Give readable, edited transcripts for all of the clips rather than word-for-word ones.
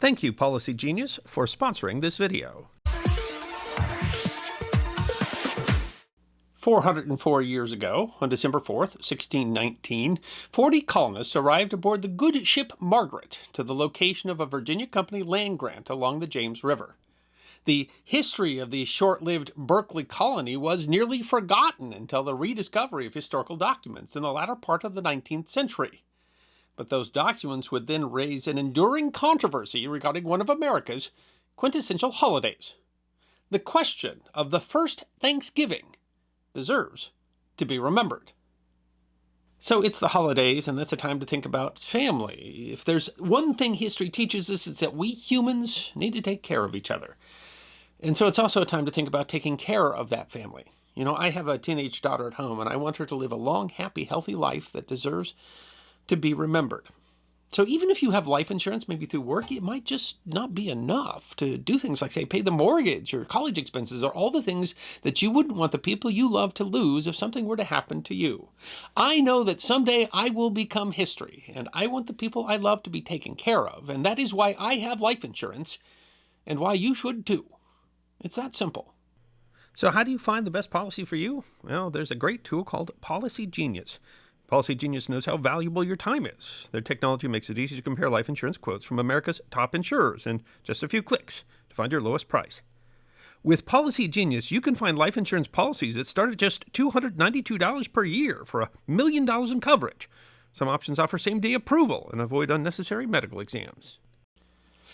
Thank you, Policy Genius, for sponsoring this video. 404 years ago, on December 4th, 1619, 40 colonists arrived aboard the Good Ship Margaret to the location of a Virginia Company land grant along the James River. The history of the short-lived Berkeley Colony was nearly forgotten until the rediscovery of historical documents in the latter part of the 19th century. But those documents would then raise an enduring controversy regarding one of America's quintessential holidays. The question of the first Thanksgiving deserves to be remembered. So it's the holidays, and that's a time to think about family. If there's one thing history teaches us, it's that we humans need to take care of each other. And so it's also a time to think about taking care of that family. You know, I have a teenage daughter at home, and I want her to live a long, happy, healthy life that deserves to be remembered. So even if you have life insurance, maybe through work, it might just not be enough to do things like, say, pay the mortgage or college expenses or all the things that you wouldn't want the people you love to lose if something were to happen to you. I know that someday I will become history, and I want the people I love to be taken care of, and that is why I have life insurance, and why you should too. It's that simple. So how do you find the best policy for you? Well, there's a great tool called Policy Genius. Policy Genius knows how valuable your time is. Their technology makes it easy to compare life insurance quotes from America's top insurers in just a few clicks to find your lowest price. With Policy Genius, you can find life insurance policies that start at just $292 per year for $1 million in coverage. Some options offer same-day approval and avoid unnecessary medical exams.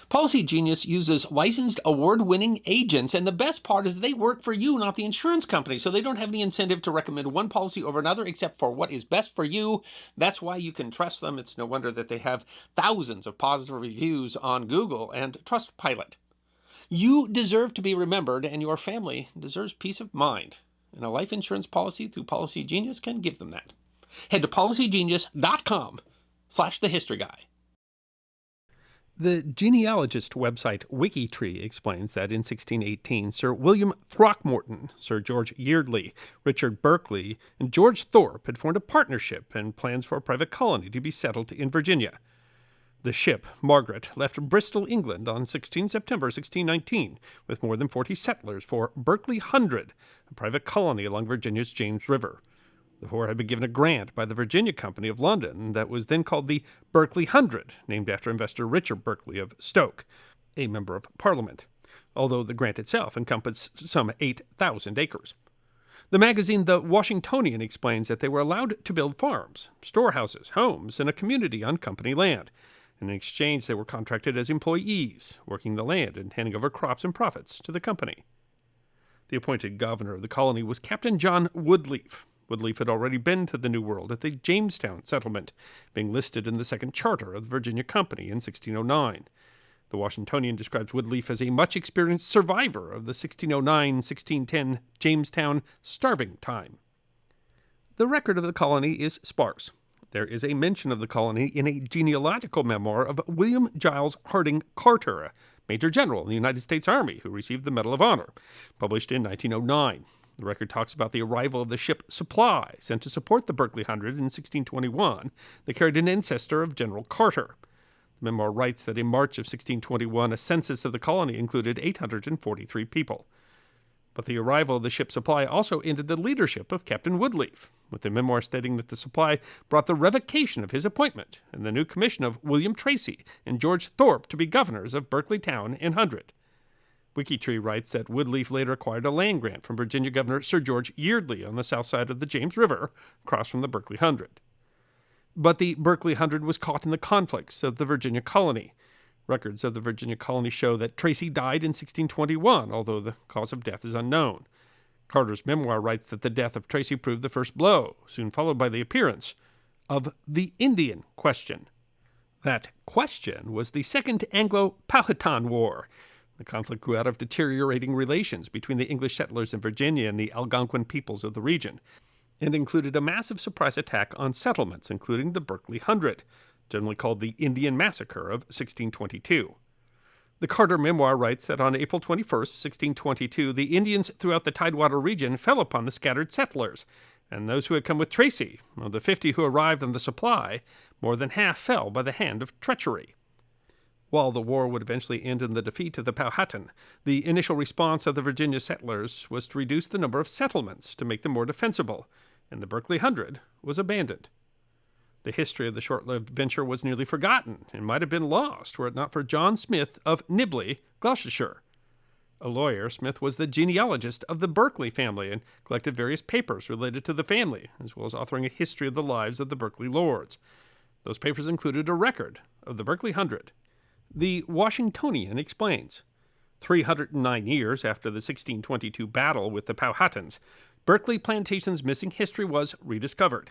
Policy Genius uses licensed award-winning agents, and the best part is they work for you, not the insurance company, so they don't have any incentive to recommend one policy over another except for what is best for you. That's why you can trust them. It's no wonder that they have thousands of positive reviews on Google and Trustpilot. You deserve to be remembered, and your family deserves peace of mind. And a life insurance policy through Policy Genius can give them that. Head to policygenius.com/thehistoryguy. The genealogist website WikiTree explains that in 1618, Sir William Throckmorton, Sir George Yeardley, Richard Berkeley, and George Thorpe had formed a partnership and plans for a private colony to be settled in Virginia. The ship, Margaret, left Bristol, England on 16 September 1619 with more than 40 settlers for Berkeley 100, a private colony along Virginia's James River. The four had been given a grant by the Virginia Company of London that was then called the Berkeley 100, named after investor Richard Berkeley of Stoke, a member of Parliament, although the grant itself encompassed some 8,000 acres. The magazine The Washingtonian explains that they were allowed to build farms, storehouses, homes, and a community on company land. In exchange, they were contracted as employees, working the land and handing over crops and profits to the company. The appointed governor of the colony was Captain John Woodleaf. Woodleaf had already been to the New World at the Jamestown settlement, being listed in the Second Charter of the Virginia Company in 1609. The Washingtonian describes Woodleaf as a much-experienced survivor of the 1609-1610 Jamestown starving time. The record of the colony is sparse. There is a mention of the colony in a genealogical memoir of William Giles Harding Carter, a Major General in the United States Army who received the Medal of Honor, published in 1909. The record talks about the arrival of the ship Supply, sent to support the Berkeley 100 in 1621, that carried an ancestor of General Carter. The memoir writes that in March of 1621, a census of the colony included 843 people. But the arrival of the ship Supply also ended the leadership of Captain Woodleaf, with the memoir stating that the Supply brought the revocation of his appointment and the new commission of William Tracy and George Thorpe to be governors of Berkeley Town and Hundred. WikiTree writes that Woodleaf later acquired a land grant from Virginia Governor Sir George Yeardley on the south side of the James River, across from the Berkeley 100. But the Berkeley 100 was caught in the conflicts of the Virginia colony. Records of the Virginia colony show that Tracy died in 1621, although the cause of death is unknown. Carter's memoir writes that the death of Tracy proved the first blow, soon followed by the appearance of the Indian question. That question was the Second Anglo-Powhatan War. The conflict grew out of deteriorating relations between the English settlers in Virginia and the Algonquin peoples of the region, and included a massive surprise attack on settlements, including the Berkeley 100, generally called the Indian Massacre of 1622. The Carter memoir writes that on April 21st, 1622, the Indians throughout the Tidewater region fell upon the scattered settlers, and those who had come with Tracy. Of the 50 who arrived on the Supply, more than half fell by the hand of treachery. While the war would eventually end in the defeat of the Powhatan, the initial response of the Virginia settlers was to reduce the number of settlements to make them more defensible, and the Berkeley 100 was abandoned. The history of the short-lived venture was nearly forgotten and might have been lost were it not for John Smith of Nibley, Gloucestershire. A lawyer, Smith was the genealogist of the Berkeley family and collected various papers related to the family, as well as authoring a history of the lives of the Berkeley lords. Those papers included a record of the Berkeley 100. The Washingtonian explains, 309 years after the 1622 battle with the Powhatans, Berkeley Plantation's missing history was rediscovered.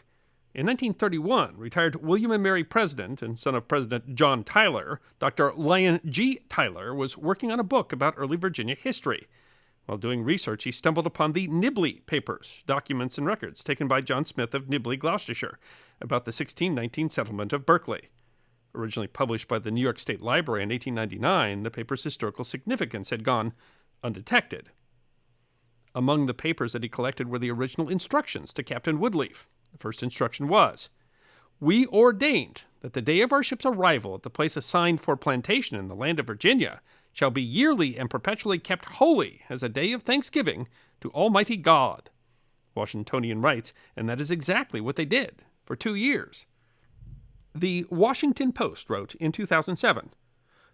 In 1931, retired William and Mary President and son of President John Tyler, Dr. Lyon G. Tyler, was working on a book about early Virginia history. While doing research, he stumbled upon the Nibley Papers, documents and records taken by John Smith of Nibley, Gloucestershire, about the 1619 settlement of Berkeley. Originally published by the New York State Library in 1899, the paper's historical significance had gone undetected. Among the papers that he collected were the original instructions to Captain Woodleaf. The first instruction was, "We ordained that the day of our ship's arrival at the place assigned for plantation in the land of Virginia shall be yearly and perpetually kept holy as a day of thanksgiving to Almighty God." Washingtonian writes, and that is exactly what they did for 2 years. The Washington Post wrote in 2007,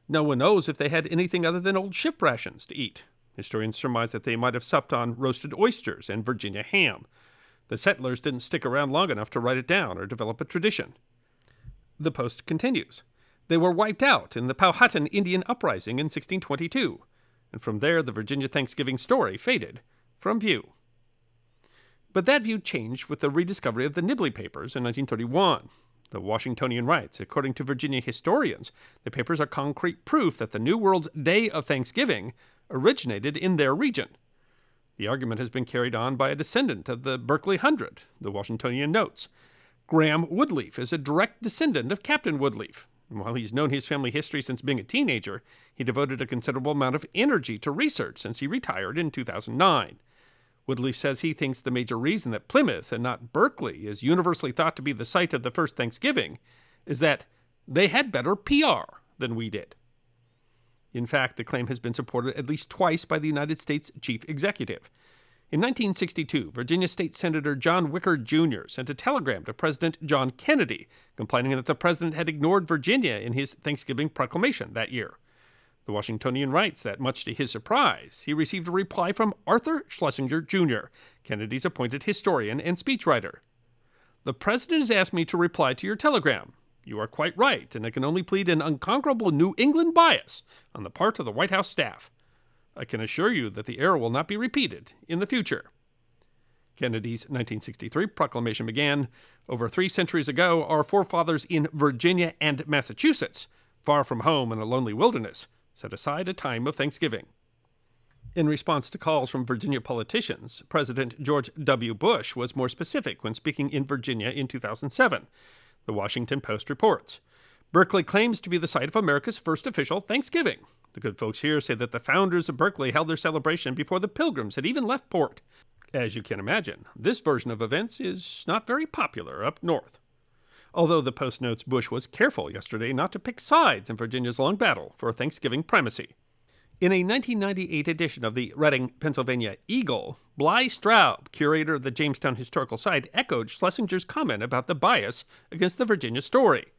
"No one knows if they had anything other than old ship rations to eat. Historians surmise that they might have supped on roasted oysters and Virginia ham. The settlers didn't stick around long enough to write it down or develop a tradition." The Post continues, "They were wiped out in the Powhatan Indian Uprising in 1622, and from there the Virginia Thanksgiving story faded from view." But that view changed with the rediscovery of the Nibley Papers in 1931. The Washingtonian writes, according to Virginia historians, the papers are concrete proof that the New World's Day of Thanksgiving originated in their region. The argument has been carried on by a descendant of the Berkeley 100, the Washingtonian notes. Graham Woodleaf is a direct descendant of Captain Woodleaf, and while he's known his family history since being a teenager, he devoted a considerable amount of energy to research since he retired in 2009. Woodleaf says he thinks the major reason that Plymouth and not Berkeley is universally thought to be the site of the first Thanksgiving is that they had better PR than we did. In fact, the claim has been supported at least twice by the United States chief executive. In 1962, Virginia State Senator John Wicker Jr. sent a telegram to President John Kennedy complaining that the president had ignored Virginia in his Thanksgiving proclamation that year. The Washingtonian writes that, much to his surprise, he received a reply from Arthur Schlesinger Jr., Kennedy's appointed historian and speechwriter. "The president has asked me to reply to your telegram. You are quite right, and I can only plead an unconquerable New England bias on the part of the White House staff. I can assure you that the error will not be repeated in the future." Kennedy's 1963 proclamation began, "Over 3 centuries ago, our forefathers in Virginia and Massachusetts, far from home in a lonely wilderness, set aside a time of Thanksgiving." In response to calls from Virginia politicians, President George W. Bush was more specific when speaking in Virginia in 2007. The Washington Post reports, "Berkeley claims to be the site of America's first official Thanksgiving. The good folks here say that the founders of Berkeley held their celebration before the Pilgrims had even left port. As you can imagine, this version of events is not very popular up north." Although the Post notes Bush was careful yesterday not to pick sides in Virginia's long battle for Thanksgiving primacy. In a 1998 edition of the Reading, Pennsylvania Eagle, Bly Straub, curator of the Jamestown Historical Site, echoed Schlesinger's comment about the bias against the Virginia story.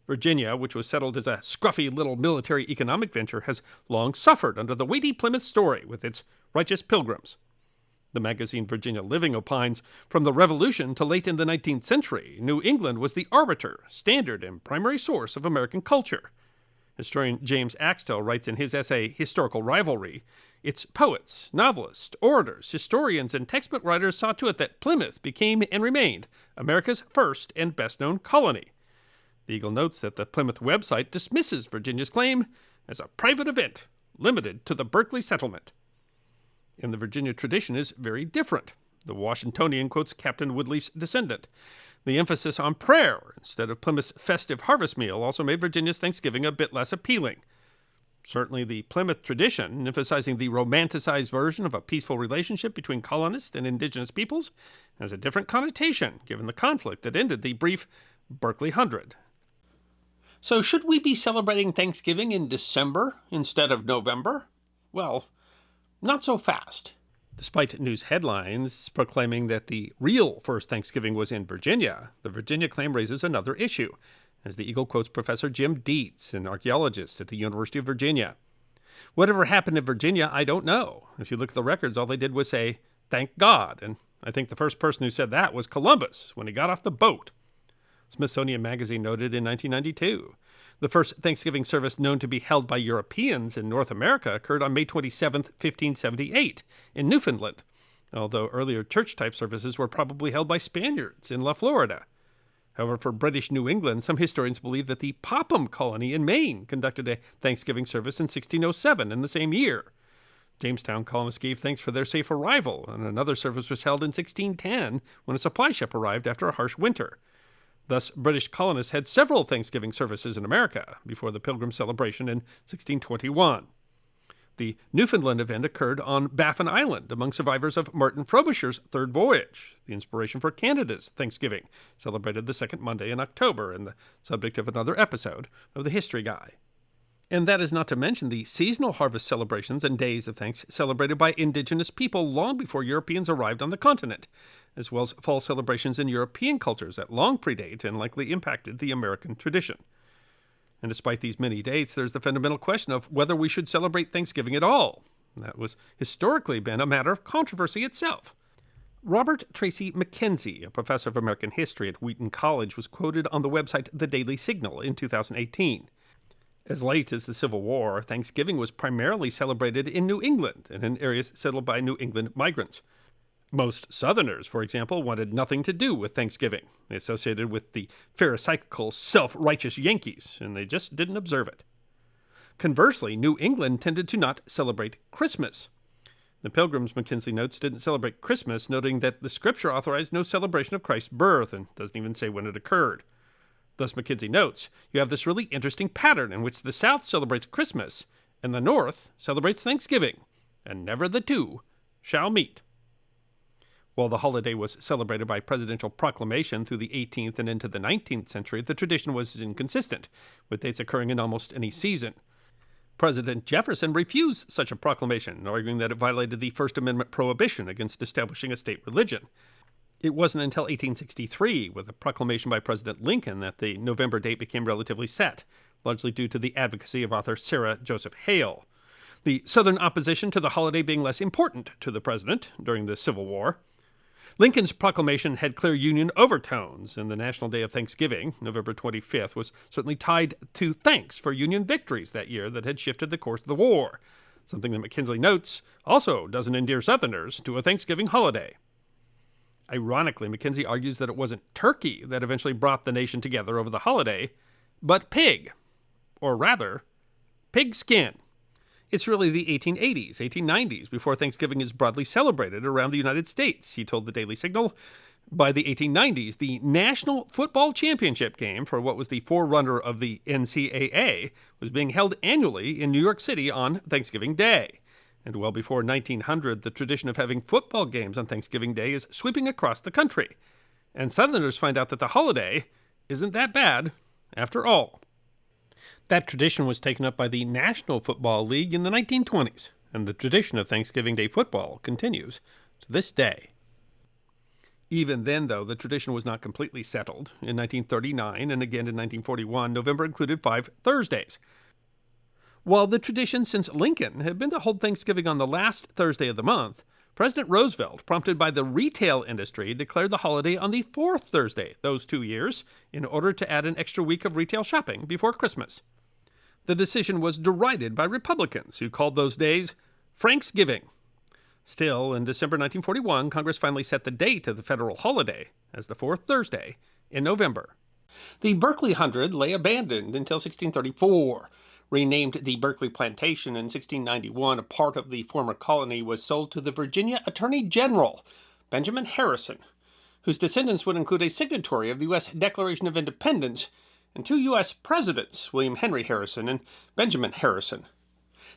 Virginia, which was settled as a scruffy little military economic venture, has long suffered under the weighty Plymouth story with its righteous pilgrims. The magazine Virginia Living opines, from the Revolution to late in the 19th century, New England was the arbiter, standard, and primary source of American culture. Historian James Axtell writes in his essay, Historical Rivalry, its poets, novelists, orators, historians, and textbook writers saw to it that Plymouth became and remained America's first and best-known colony. The Eagle notes that the Plymouth website dismisses Virginia's claim as a private event limited to the Berkeley settlement. And the Virginia tradition is very different. The Washingtonian quotes Captain Woodleaf's descendant. The emphasis on prayer instead of Plymouth's festive harvest meal also made Virginia's Thanksgiving a bit less appealing. Certainly the Plymouth tradition, emphasizing the romanticized version of a peaceful relationship between colonists and indigenous peoples, has a different connotation given the conflict that ended the brief Berkeley 100. So should we be celebrating Thanksgiving in December instead of November? Well, not so fast. Despite news headlines proclaiming that the real first Thanksgiving was in Virginia, the Virginia claim raises another issue, as the Eagle quotes Professor Jim Dietz, an archaeologist at the University of Virginia. Whatever happened in Virginia, I don't know. If you look at the records, all they did was say, "Thank God," and I think the first person who said that was Columbus when he got off the boat. Smithsonian Magazine noted in 1992, the first Thanksgiving service known to be held by Europeans in North America occurred on May 27, 1578, in Newfoundland, although earlier church-type services were probably held by Spaniards in La Florida. However, for British New England, some historians believe that the Popham Colony in Maine conducted a Thanksgiving service in 1607 in the same year. Jamestown colonists gave thanks for their safe arrival, and another service was held in 1610 when a supply ship arrived after a harsh winter. Thus, British colonists had several Thanksgiving services in America before the Pilgrim celebration in 1621. The Newfoundland event occurred on Baffin Island among survivors of Martin Frobisher's third voyage, the inspiration for Canada's Thanksgiving, celebrated the second Monday in October and the subject of another episode of The History Guy. And that is not to mention the seasonal harvest celebrations and days of thanks celebrated by indigenous people long before Europeans arrived on the continent, as well as fall celebrations in European cultures that long predate and likely impacted the American tradition. And despite these many dates, there's the fundamental question of whether we should celebrate Thanksgiving at all. That was historically been a matter of controversy itself. Robert Tracy Mackenzie, a professor of American history at Wheaton College, was quoted on the website The Daily Signal in 2018. As late as the Civil War, Thanksgiving was primarily celebrated in New England and in areas settled by New England migrants. Most Southerners, for example, wanted nothing to do with Thanksgiving. They associated with the pharisaical, self-righteous Yankees, and they just didn't observe it. Conversely, New England tended to not celebrate Christmas. The Pilgrims, Mackenzie notes, didn't celebrate Christmas, noting that the scripture authorized no celebration of Christ's birth and doesn't even say when it occurred. Thus, Mackenzie notes, you have this really interesting pattern in which the South celebrates Christmas and the North celebrates Thanksgiving, and never the two shall meet. While the holiday was celebrated by presidential proclamation through the 18th and into the 19th century, the tradition was inconsistent, with dates occurring in almost any season. President Jefferson refused such a proclamation, arguing that it violated the First Amendment prohibition against establishing a state religion. It wasn't until 1863, with a proclamation by President Lincoln, that the November date became relatively set, largely due to the advocacy of author Sarah Joseph Hale. The Southern opposition to the holiday being less important to the president during the Civil War. Lincoln's proclamation had clear Union overtones, and the National Day of Thanksgiving, November 25th, was certainly tied to thanks for Union victories that year that had shifted the course of the war, something that Mackenzie notes also doesn't endear Southerners to a Thanksgiving holiday. Ironically, Mackenzie argues that it wasn't turkey that eventually brought the nation together over the holiday, but pig, or rather, pig skin. It's really the 1880s, 1890s, before Thanksgiving is broadly celebrated around the United States, he told the Daily Signal. By the 1890s, the National Football Championship game, for what was the forerunner of the NCAA, was being held annually in New York City on Thanksgiving Day. And well before 1900, the tradition of having football games on Thanksgiving Day is sweeping across the country. And Southerners find out that the holiday isn't that bad after all. That tradition was taken up by the National Football League in the 1920s, and the tradition of Thanksgiving Day football continues to this day. Even then, though, the tradition was not completely settled. In 1939 and again in 1941, November included 5 Thursdays. While the tradition since Lincoln had been to hold Thanksgiving on the last Thursday of the month, President Roosevelt, prompted by the retail industry, declared the holiday on the 4th Thursday those 2 years in order to add an extra week of retail shopping before Christmas. The decision was derided by Republicans, who called those days Franksgiving. Still, in December 1941, Congress finally set the date of the federal holiday as the 4th Thursday in November. The Berkeley Hundred lay abandoned until 1634. Renamed the Berkeley Plantation in 1691, a part of the former colony was sold to the Virginia Attorney General, Benjamin Harrison, whose descendants would include a signatory of the U.S. Declaration of Independence and 2 U.S. presidents, William Henry Harrison and Benjamin Harrison.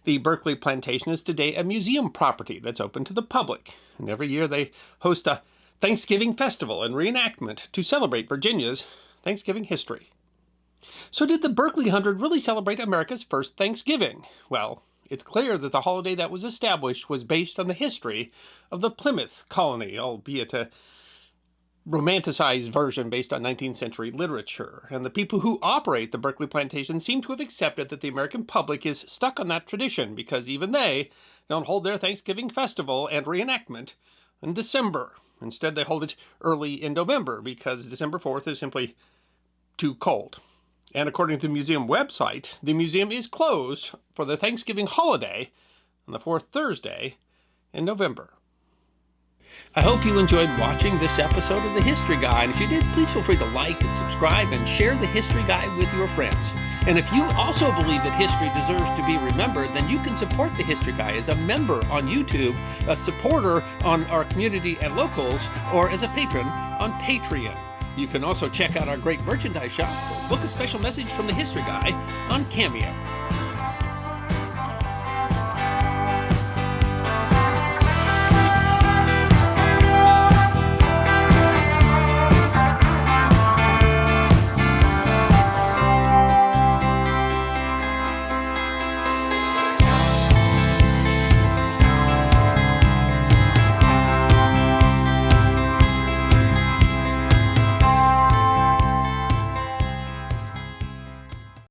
The Berkeley Plantation is today a museum property that's open to the public, and every year they host a Thanksgiving festival and reenactment to celebrate Virginia's Thanksgiving history. So did the Berkeley 100 really celebrate America's first Thanksgiving? Well, it's clear that the holiday that was established was based on the history of the Plymouth Colony, albeit a romanticized version based on 19th century literature. And the people who operate the Berkeley Plantation seem to have accepted that the American public is stuck on that tradition because even they don't hold their Thanksgiving festival and reenactment in December. Instead, they hold it early in November because December 4th is simply too cold. And according to the museum website, the museum is closed for the Thanksgiving holiday on the fourth Thursday in November. I hope you enjoyed watching this episode of The History Guy, and if you did, please feel free to like and subscribe and share The History Guy with your friends. And if you also believe that history deserves to be remembered, then you can support The History Guy as a member on YouTube, a supporter on our community at Locals, or as a patron on Patreon. You can also check out our great merchandise shop or book a special message from The History Guy on Cameo.